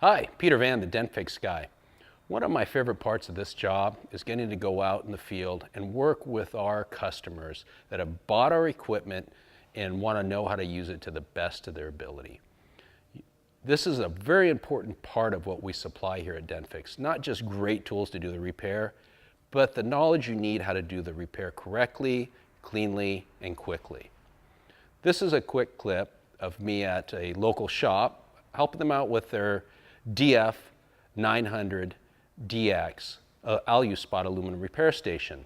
Hi, Peter Van, the Dent Fix guy. One of my favorite parts of this job is getting to go out in the field and work with our customers that have bought our equipment and want to know how to use it to the best of their ability. This is a very important part of what we supply here at Dent Fix. Not just great tools to do the repair, but the knowledge you need how to do the repair correctly, cleanly, and quickly. This is a quick clip of me at a local shop helping them out with their DF-900 DX Aluspot aluminum repair station.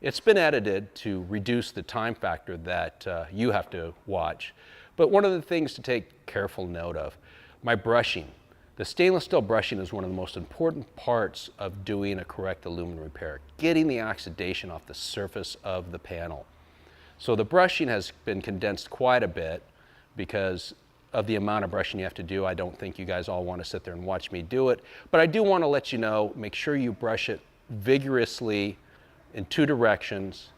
It's been edited to reduce the time factor that you have to watch. But one of the things to take careful note of, my brushing. The stainless steel brushing is one of the most important parts of doing a correct aluminum repair, getting the oxidation off the surface of the panel. So the brushing has been condensed quite a bit because of the amount of brushing you have to do. I don't think you guys all want to sit there and watch me do it, but I do want to let you know, make sure you brush it vigorously in two directions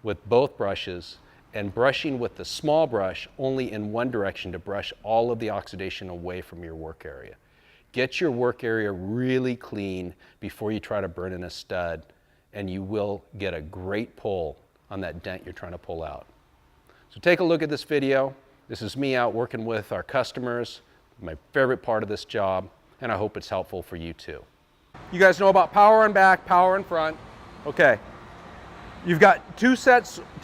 with both brushes, and brushing with the small brush only in one direction to brush all of the oxidation away from your work area. Get your work area really clean before you try to burn in a stud, and you will get a great pull on that dent you're trying to pull out. So take a look at this video. This is me out working with our customers, my favorite part of this job, and I hope it's helpful for you too. You guys know about power in back, power in front. Okay, you've got two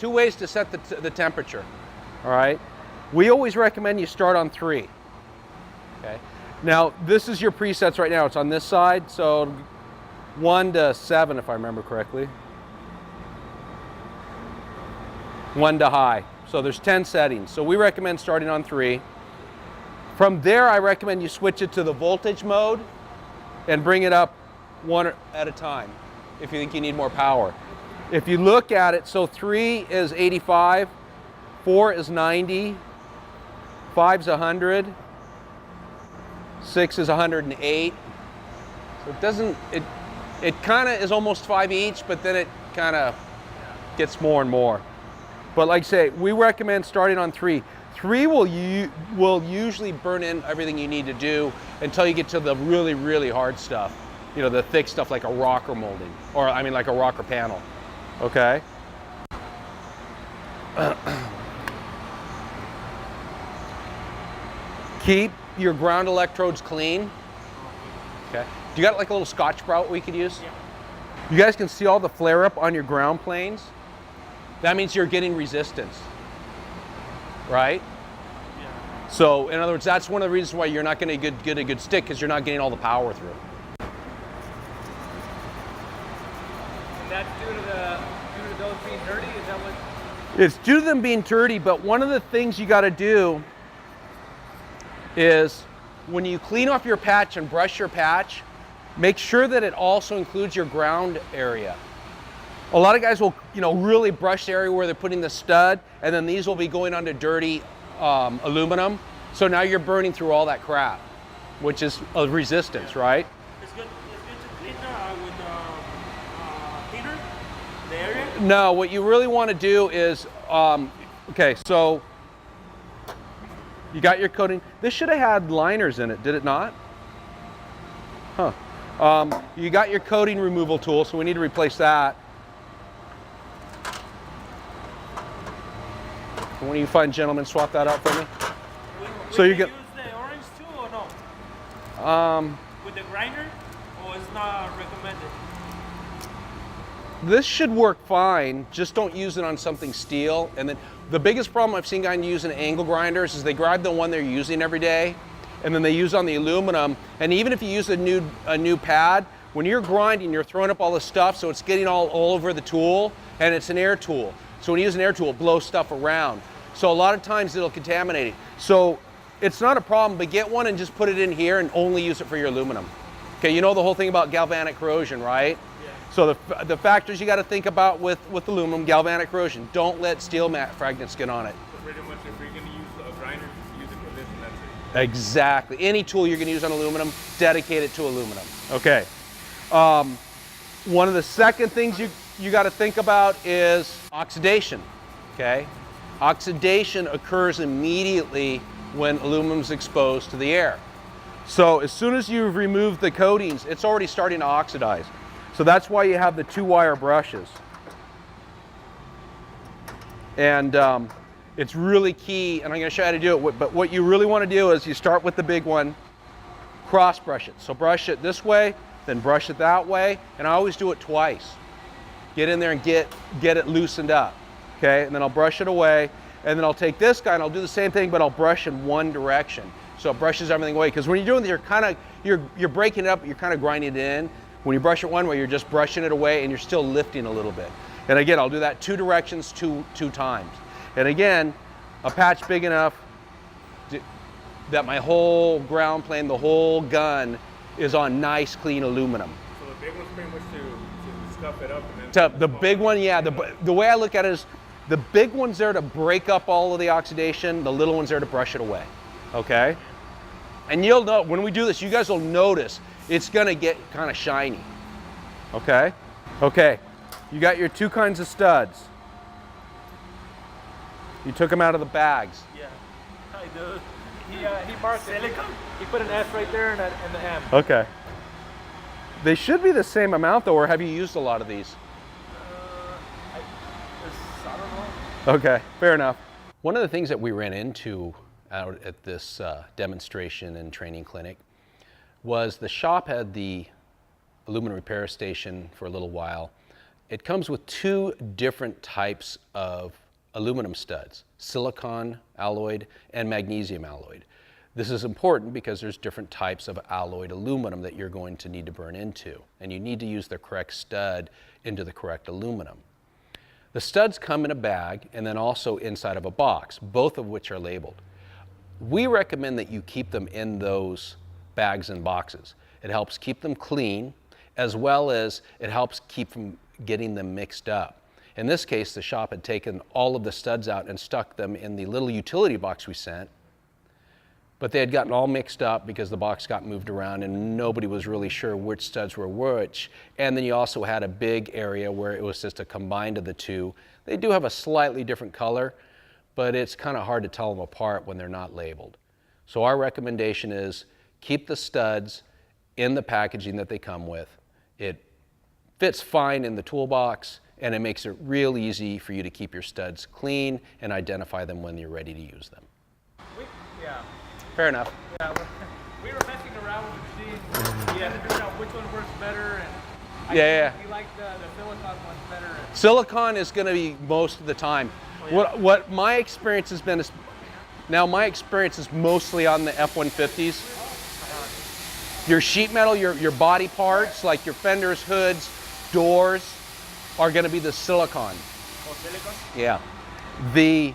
ways to set the temperature, all right? We always recommend you start on 3, okay? Now, this is your presets right now. It's on this side, so 1 to 7 if I remember correctly. 1 to high. So there's 10 settings. So we recommend starting on 3. From there, I recommend you switch it to the voltage mode and bring it up 1 at a time if you think you need more power. If you look at it, so 3 is 85, 4 is 90, 5 is 100, 6 is 108. So it doesn't, it kind of is almost 5 each, but then it kind of gets more and more. But like I say, we recommend starting on 3. 3 will usually burn in everything you need to do until you get to the really, really hard stuff. You know, the thick stuff like a rocker molding, or I mean like a rocker panel, okay? Keep your ground electrodes clean, okay? Do you got like a little Scotch Brite we could use? Yeah. You guys can see all the flare up on your ground planes. That means you're getting resistance, right? Yeah. So in other words, that's one of the reasons why you're not going to get a good stick, because you're not getting all the power through. And that's due to those being dirty? Is that what? It's due to them being dirty, but one of the things you got to do is when you clean off your patch and brush your patch, make sure that it also includes your ground area. A lot of guys will, really brush the area where they're putting the stud, and then these will be going onto dirty aluminum. So now you're burning through all that crap, which is a resistance, right? It's good to clean with cleaner the area? No, what you really want to do is, okay, so you got your coating. This should have had liners in it, did it not? Huh. You got your coating removal tool, so we need to replace that. When you find gentlemen, swap that out for me. So you get use the orange too or no? With the grinder, or it's not recommended? This should work fine. Just don't use it on something steel. And then the biggest problem I've seen guys using angle grinders is they grab the one they're using every day, and then they use on the aluminum. And even if you use a new pad, when you're grinding, you're throwing up all the stuff, so it's getting all over the tool, and it's an air tool. So when you use an air tool, it blows stuff around. So a lot of times it'll contaminate it. So it's not a problem, but get one and just put it in here and only use it for your aluminum. Okay, you know the whole thing about galvanic corrosion, right? Yeah. So the factors you got to think about with aluminum, galvanic corrosion. Don't let steel fragments get on it. So pretty much if you're going to use a grinder, just use it for this and that's it. Exactly. Any tool you're going to use on aluminum, dedicate it to aluminum. Okay. One of the second things you got to think about is oxidation, okay? Oxidation occurs immediately when aluminum is exposed to the air. So as soon as you've removed the coatings, it's already starting to oxidize. So that's why you have the 2-wire brushes. And it's really key, and I'm going to show you how to do it, but what you really want to do is you start with the big one, cross brush it. So brush it this way, then brush it that way, and I always do it twice. Get in there and get it loosened up, okay? And then I'll brush it away, and then I'll take this guy and I'll do the same thing, but I'll brush in one direction. So it brushes everything away, because when you're doing this, you're breaking it up, you're kind of grinding it in. When you brush it one way, you're just brushing it away and you're still lifting a little bit. And again, I'll do that 2 directions, two times. And again, a patch big enough that my whole ground plane, the whole gun, is on nice, clean aluminum. So the big one's pretty much to scuff it up and then... The big one, yeah, the way I look at it is, the big one's there to break up all of the oxidation, the little one's there to brush it away, okay? And you'll know, when we do this, you guys will notice it's gonna get kind of shiny, okay? Okay, you got your 2 kinds of studs. You took them out of the bags. Yeah, I do. He marked silicone. He put an S right there and the M. Okay. They should be the same amount though, or have you used a lot of these? I don't know. Okay, fair enough. One of the things that we ran into out at this demonstration and training clinic was the shop had the aluminum repair station for a little while. It comes with 2 different types of aluminum studs, silicon alloyed and magnesium alloyed. This is important because there's different types of alloyed aluminum that you're going to need to burn into, and you need to use the correct stud into the correct aluminum. The studs come in a bag and then also inside of a box, both of which are labeled. We recommend that you keep them in those bags and boxes. It helps keep them clean, as well as it helps keep from getting them mixed up. In this case, the shop had taken all of the studs out and stuck them in the little utility box we sent, but they had gotten all mixed up because the box got moved around and nobody was really sure which studs were which. And then you also had a big area where it was just a combined of the 2. They do have a slightly different color, but it's kind of hard to tell them apart when they're not labeled. So our recommendation is keep the studs in the packaging that they come with. It fits fine in the toolbox, and it makes it real easy for you to keep your studs clean and identify them when you're ready to use them. Yeah. Fair enough. Yeah, we were messing around with the machine. We had to figure out which one works better, and Yeah. we like the silicone ones better. Silicon is going to be most of the time. Oh, yeah. What my experience has been is, now my experience is mostly on the F-150s. Your sheet metal, your body parts, like your fenders, hoods, doors, are going to be the silicon. Oh, silicone? Yeah. The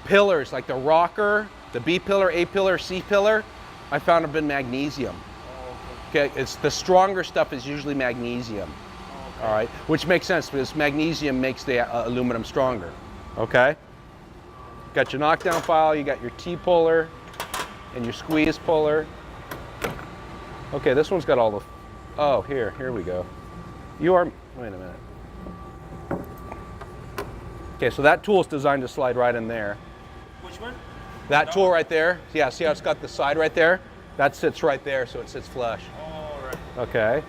pillars, like the rocker, the B pillar, A pillar, C pillar, I found have been magnesium. Oh, Okay, it's the stronger stuff is usually magnesium. okay. All right, which makes sense because magnesium makes the aluminum stronger. Okay. Got your knockdown file, you got your T-puller and your squeeze puller. Okay, this one's got all the, oh, here we go. You are, wait a minute. Okay, so that tool is designed to slide right in there. Which one? That tool right there, yeah, see how it's got the side right there? That sits right there, so it sits flush. All right. Okay.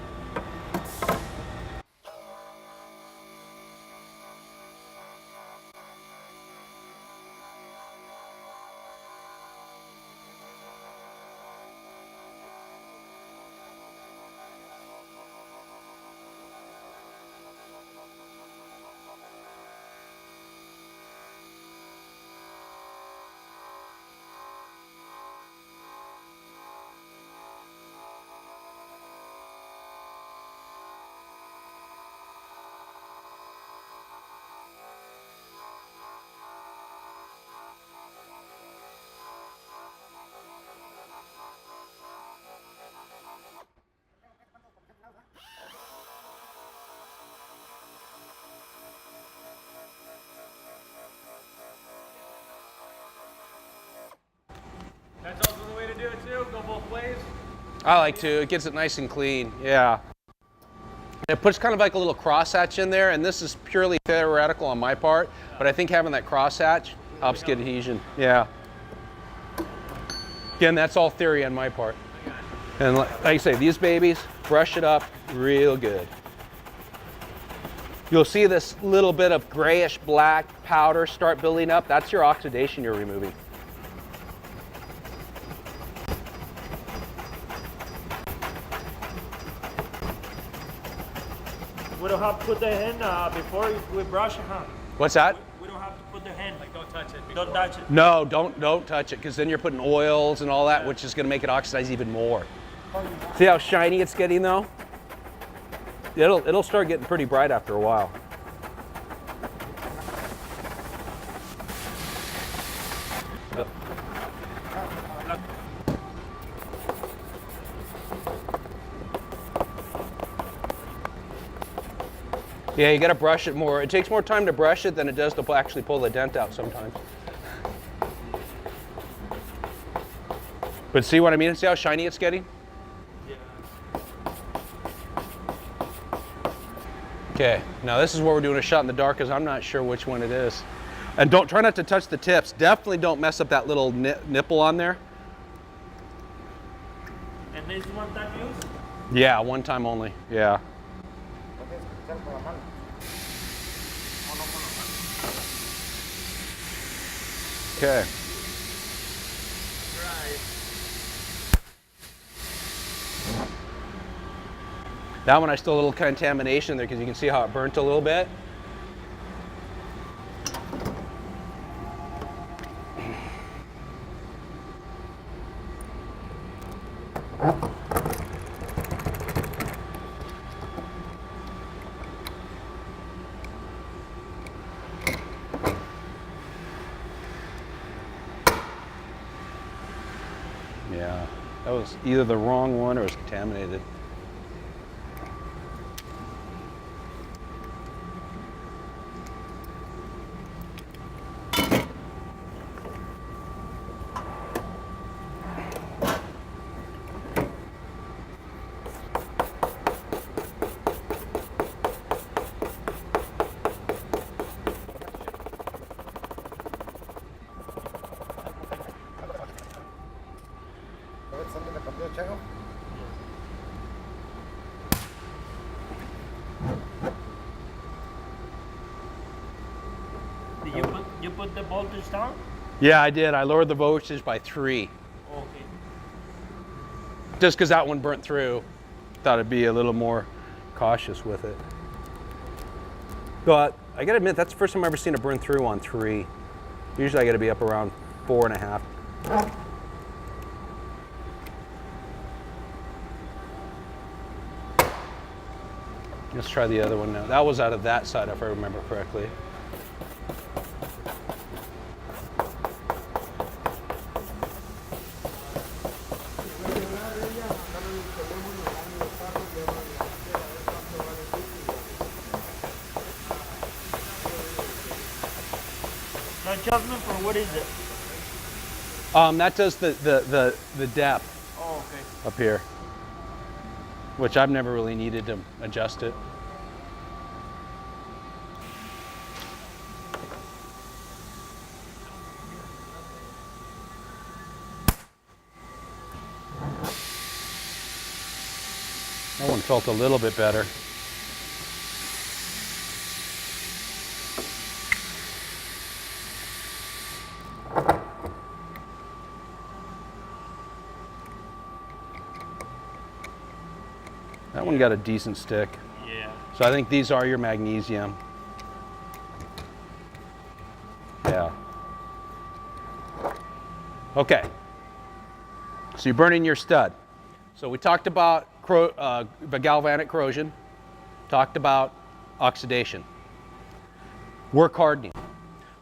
That's also the way to do it too. Go both ways. I like to. It gets it nice and clean. Yeah. It puts kind of like a little crosshatch in there, and this is purely theoretical on my part, but I think having that crosshatch helps get adhesion. Yeah. Again, that's all theory on my part. And like I say, these babies, brush it up real good. You'll see this little bit of grayish black powder start building up. That's your oxidation you're removing. We don't have to put the hand before we brush it, huh? What's that? We don't have to put the hand. Like, don't touch it. Don't touch it. No, don't touch it, because then you're putting oils and all that, which is going to make it oxidize even more. See how shiny it's getting though? It'll start getting pretty bright after a while. Yeah, you gotta brush it more. It takes more time to brush it than it does to actually pull the dent out sometimes. But see what I mean? See how shiny it's getting? Yeah. Okay, now this is where we're doing a shot in the dark because I'm not sure which one it is. And try not to touch the tips. Definitely don't mess up that little nipple on there. And this one time use? Yeah, one time only, yeah. Okay. That one I still a little contamination there because you can see how it burnt a little bit. Yeah, that was either the wrong one or it was contaminated. Did you put the voltage down? Yeah, I did. I lowered the voltage by 3. Okay. Just because that one burnt through, thought I'd be a little more cautious with it. But I gotta admit, that's the first time I've ever seen it burn through on 3. Usually I gotta be up around 4.5. Let's try the other one now. That was out of that side, if I remember correctly. Adjustment for what is it? That does the depth Oh, okay. up here, which I've never really needed to adjust it. That one felt a little bit better. That one got a decent stick. Yeah. So I think these are your magnesium. Yeah. Okay. So you're burning your stud. So we talked about the galvanic corrosion, talked about oxidation. Work hardening.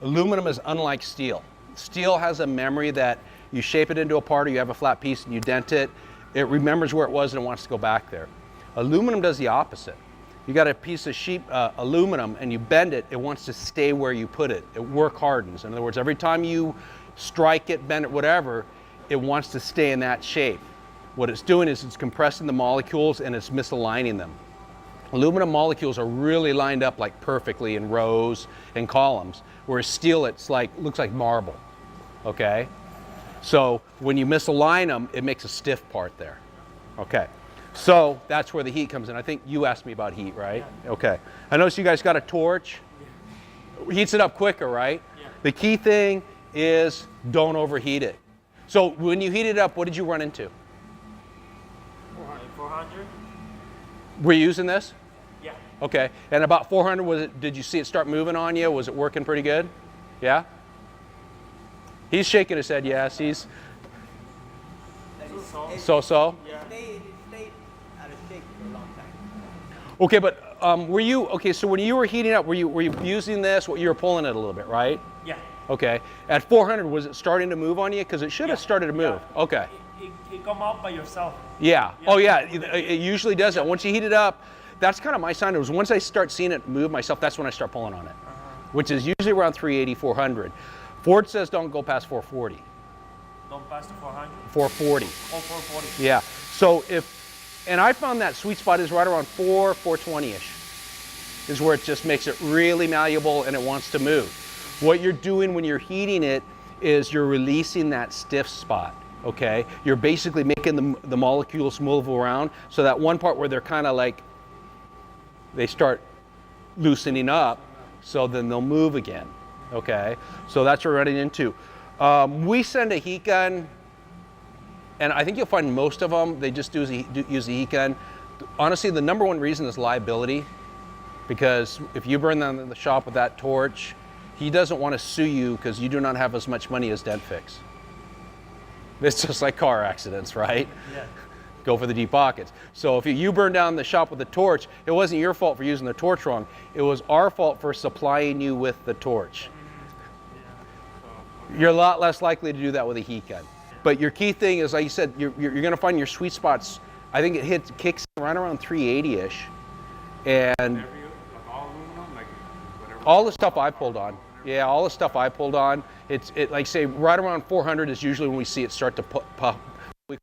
Aluminum is unlike steel. Steel has a memory that you shape it into a part or you have a flat piece and you dent it. It remembers where it was and it wants to go back there. Aluminum does the opposite. You got a piece of sheet aluminum and you bend it, it wants to stay where you put it. It work hardens. In other words, every time you strike it, bend it, whatever, it wants to stay in that shape. What it's doing is it's compressing the molecules and it's misaligning them. Aluminum molecules are really lined up like perfectly in rows and columns, whereas steel, it's like, looks like marble, okay? So when you misalign them, it makes a stiff part there, Okay. So that's where the heat comes in. I think you asked me about heat, right? Yeah. Okay. I noticed you guys got a torch. Yeah. Heats it up quicker, right? Yeah. The key thing is don't overheat it. So when you heat it up, what did you run into? 400. Were you using this? Yeah. Okay. And about 400, was it? Did you see it start moving on you? Was it working pretty good? Yeah? He's shaking his head yes. He's so? Yeah. It stayed out of shape for a long time. Okay, but were you, okay, so when you were heating up, were you using this, you were pulling it a little bit, right? Yeah. Okay. At 400, was it starting to move on you? Because it should have started to move. Yeah. Okay. It come out by yourself. Yeah. Oh yeah, it usually does that. Once you heat it up, that's kind of my sign. It was once I start seeing it move myself, that's when I start pulling on it, which is usually around 380, 400. Ford says don't go past 440. Don't pass the 400? 440. Oh, 440. Yeah. So and I found that sweet spot is right around 420-ish is where it just makes it really malleable and it wants to move. What you're doing when you're heating it is you're releasing that stiff spot, okay? You're basically making the molecules move around, so that one part where they're kind of like, they start loosening up, so then they'll move again, okay? So that's what we're running into. We send a heat gun, and I think you'll find most of them, they just use a heat gun. Honestly, the number one reason is liability, because if you burn down in the shop with that torch, he doesn't want to sue you because you do not have as much money as Dent Fix. It's just like car accidents, right? Yeah. Go for the deep pockets. So if you burn down the shop with the torch, it wasn't your fault for using the torch wrong. It was our fault for supplying you with the torch. You're a lot less likely to do that with a heat gun. But your key thing is, like you said, you're going to find your sweet spots. I think it kicks right around 380-ish. And all the stuff I pulled on. Yeah, all the stuff I pulled on. Like say right around 400 is usually when we see it start to pop. In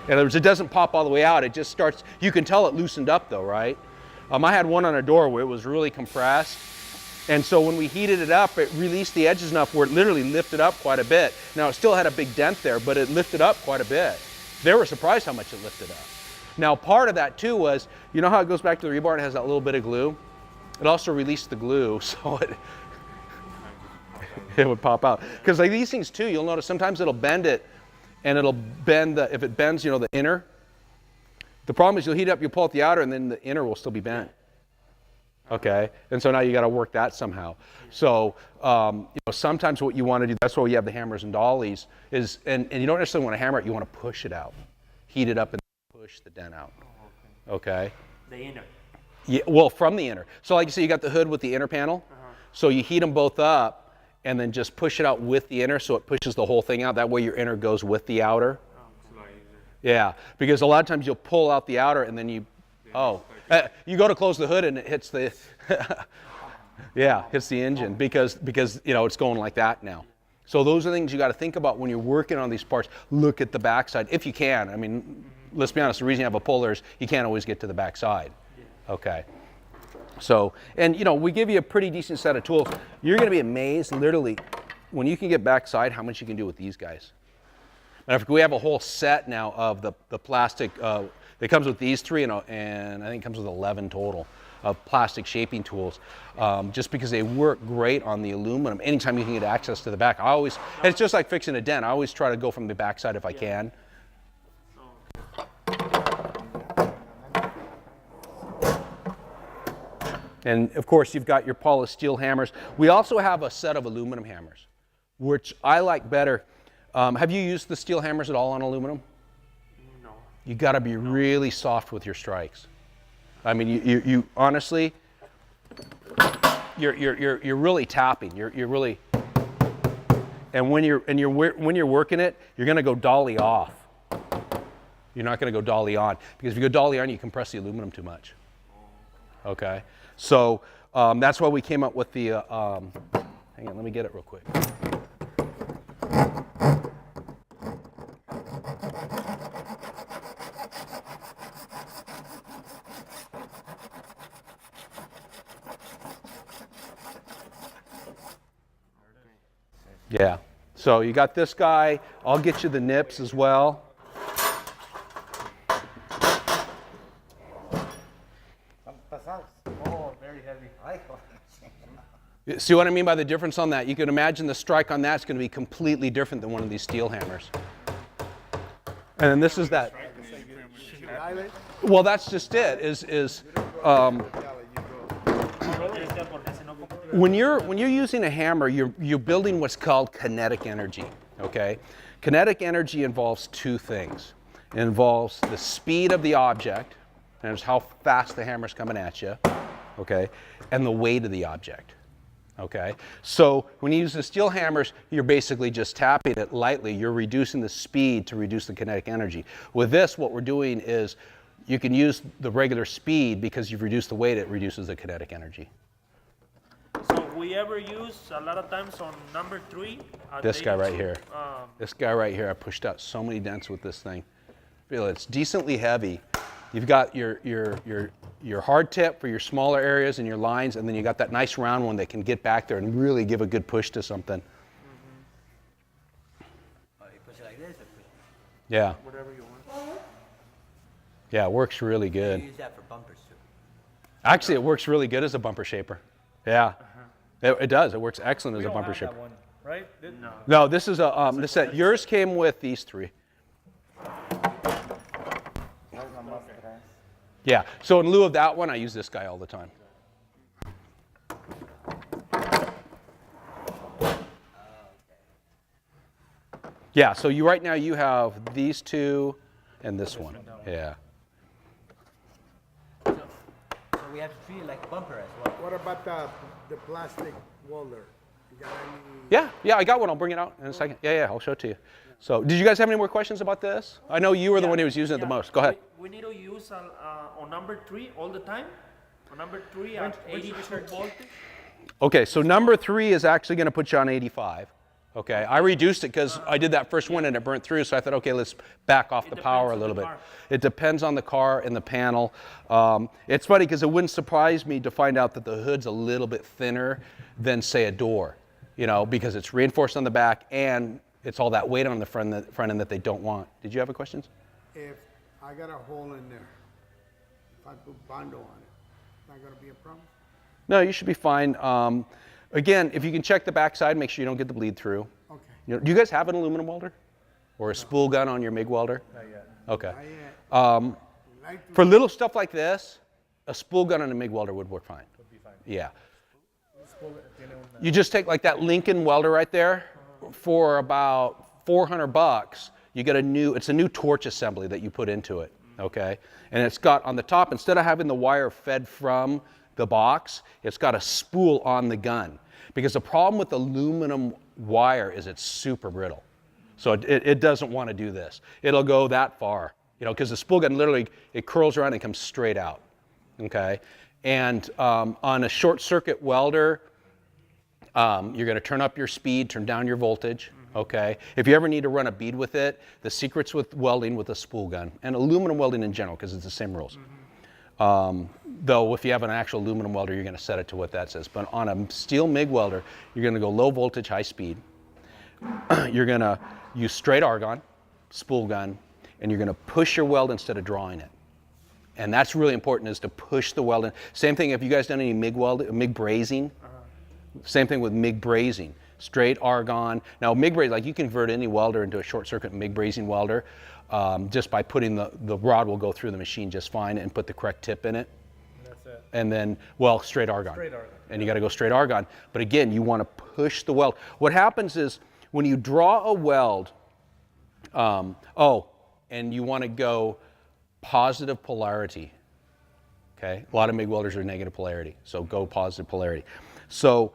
other words, it doesn't pop all the way out. It just starts. You can tell it loosened up though, right? I had one on a door where it was really compressed, and so when we heated it up, it released the edges enough where it literally lifted up quite a bit. Now it still had a big dent there, but it lifted up quite a bit. They were surprised how much it lifted up. Now part of that too was, you know how it goes back to the rebar and it has that little bit of glue? It also released the glue, so it would pop out. Because like these things too, you'll notice sometimes it'll bend it, and it'll bend if it bends, the inner. The problem is you'll heat it up, you pull out the outer, and then the inner will still be bent. Okay, and so now you got to work that somehow. So sometimes what you want to do, that's why we have the hammers and dollies, is and you don't necessarily want to hammer it, you want to push it out, heat it up, and push the dent out. Okay. The inner. Yeah, well, from the inner. So like you say, you got the hood with the inner panel. So you heat them both up and then just push it out with the inner, so it pushes the whole thing out. That way your inner goes with the outer. Yeah, because a lot of times you'll pull out the outer and then you go to close the hood and it hits the, hits the engine because it's going like that now. So those are things you got to think about when you're working on these parts. Look at the backside if you can. I mean, let's be honest, the reason you have a puller is you can't always get to the backside. Okay. So, and we give you a pretty decent set of tools. You're going to be amazed, literally, when you can get backside, how much you can do with these guys. And we have a whole set now of the plastic. It comes with these three, and I think it comes with 11 total of plastic shaping tools, just because they work great on the aluminum. Anytime you can get access to the back, and it's just like fixing a dent. I always try to go from the backside if I can. And of course, you've got your polished steel hammers. We also have a set of aluminum hammers, which I like better. Have you used the steel hammers at all on aluminum? No. You got to be really soft with your strikes. I mean, you honestly, you're really tapping. You're really, and when you're working it, you're going to go dolly off. You're not going to go dolly on, because if you go dolly on, you compress the aluminum too much. Okay. So that's why we came up with the, hang on, let me get it real quick. Yeah, so you got this guy. I'll get you the nips as well. See what I mean by the difference on that? You can imagine the strike on that's going to be completely different than one of these steel hammers. And then this is that. Well, that's just it. When you're using a hammer, you're building what's called kinetic energy. Okay, kinetic energy involves two things. It involves the speed of the object, and it's how fast the hammer's coming at you. Okay, and the weight of the object. Okay, so when you use the steel hammers, you're basically just tapping it lightly. You're reducing the speed to reduce the kinetic energy. With this, what we're doing is you can use the regular speed because you've reduced the weight, it reduces the kinetic energy. So we ever use a lot of times on number 3. This guy right here. This guy right here, I pushed out so many dents with this thing. Feel it's decently heavy. You've got your hard tip for your smaller areas and your lines, and then you got that nice round one that can get back there and really give a good push to something. Oh, you push it like this or push it? Yeah. Whatever you want. Yeah, it works really good. You use that for bumpers too. Actually, it works really good as a bumper shaper. Yeah. It does. It works excellent as a bumper shaper. One, right? No. No, this is a this set. Yours came with these 3. Yeah. So in lieu of that one, I use this guy all the time. Yeah. So right now you have these 2 and this one. Yeah. So we have to treat it like a bumper as well. What about the plastic welder? You got any? Yeah. I got one. I'll bring it out in a second. Yeah. I'll show it to you. So, did you guys have any more questions about this? I know you were the one who was using it the most. Go ahead. We need to use on number 3 all the time. On number 3 at 82 voltage. Okay, so number 3 is actually going to put you on 85. Okay, I reduced it because I did that first one and it burnt through, so I thought, okay, let's back off the power a little bit. It depends on the car and the panel. It's funny because it wouldn't surprise me to find out that the hood's a little bit thinner than, say, a door, because it's reinforced on the back and it's all that weight on the front end that they don't want. Did you have a question? If I got a hole in there, if I put Bondo on it, not going to be a problem? No, you should be fine. Again, if you can check the backside, make sure you don't get the bleed through. Okay. Do you guys have an aluminum welder? Or a spool gun on your MIG welder? Not yet. Okay. Like to For little stuff like this, a spool gun on a MIG welder would work fine. Would be fine. Yeah. You just take like that Lincoln welder right there. For about $400, you get it's a new torch assembly that you put into it, okay? And it's got on the top, instead of having the wire fed from the box, it's got a spool on the gun. Because the problem with aluminum wire is it's super brittle. So it doesn't want to do this. It'll go that far, because the spool gun literally, it curls around and comes straight out, okay? And on a short circuit welder, you're going to turn up your speed, turn down your voltage, okay? If you ever need to run a bead with it, the secret's with welding with a spool gun, and aluminum welding in general, because it's the same rules. Though if you have an actual aluminum welder, you're going to set it to what that says. But on a steel MIG welder, you're going to go low voltage, high speed. You're going to use straight argon, spool gun, and you're going to push your weld instead of drawing it. And that's really important, is to push the weld in. Same thing if you guys done any MIG brazing. Same thing with MIG brazing, straight argon. Now MIG brazing, like you can convert any welder into a short circuit MIG brazing welder just by putting the rod will go through the machine just fine and put the correct tip in it. That's it. And then, straight argon. Straight argon. And you got to go straight argon. But again, you want to push the weld. What happens is when you draw a weld, and you want to go positive polarity. Okay, a lot of MIG welders are negative polarity, so go positive polarity. So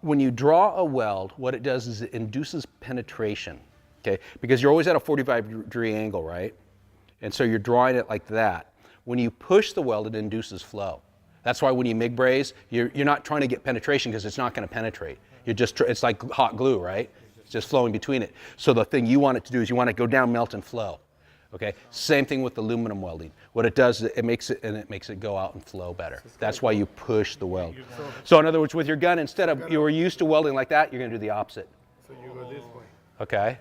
when you draw a weld, what it does is it induces penetration, okay? Because you're always at a 45-degree angle, right? And so you're drawing it like that. When you push the weld, it induces flow. That's why when you MIG braze, you're not trying to get penetration because it's not going to penetrate. It's like hot glue, right? It's just flowing between it. So the thing you want it to do is you want it to go down, melt, and flow. Okay, same thing with aluminum welding. What it does is it makes it go out and flow better. That's why you push the weld. So in other words, with your gun, instead of you were used to welding like that, you're going to do the opposite. So you go this way. Okay,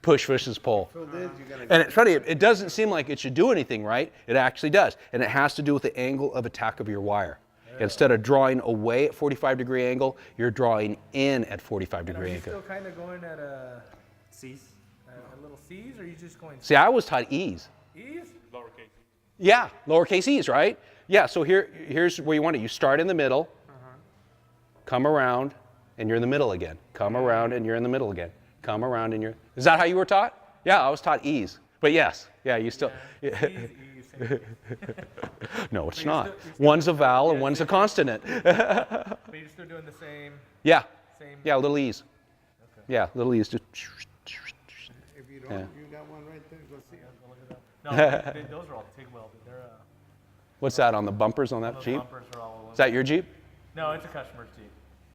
push versus pull. So this, you gotta And it's funny, it doesn't seem like it should do anything, right? It actually does, and it has to do with the angle of attack of your wire. Instead of drawing away at 45-degree angle, you're drawing in at 45-degree Are you angle. still kind of going at a C's, a little C's, or are you just going See, I was taught E's. E's? Lowercase. Yeah, lowercase e's, right? Yeah, so here's where you want it. You start in the middle, come around, and you're in the middle again. Come around, and you're in the middle again. Come around, and you're... Is that how you were taught? Yeah, I was taught e's. But yes, yeah, you still... C's, E's, same. No, it's you're not. still- you're still One's a doing- vowel yeah, and one's a same. consonant. But you're still doing the same, Yeah, same. yeah, little e's. Okay. Yeah, little e's. Just... If you don't, Yeah. you got one right there, go see it. Go look at that. No, those are all TIG welded. They're What's that on the bumpers on that those Jeep? bumpers are all aluminum. Is that your Jeep? No, it's a customer's Jeep.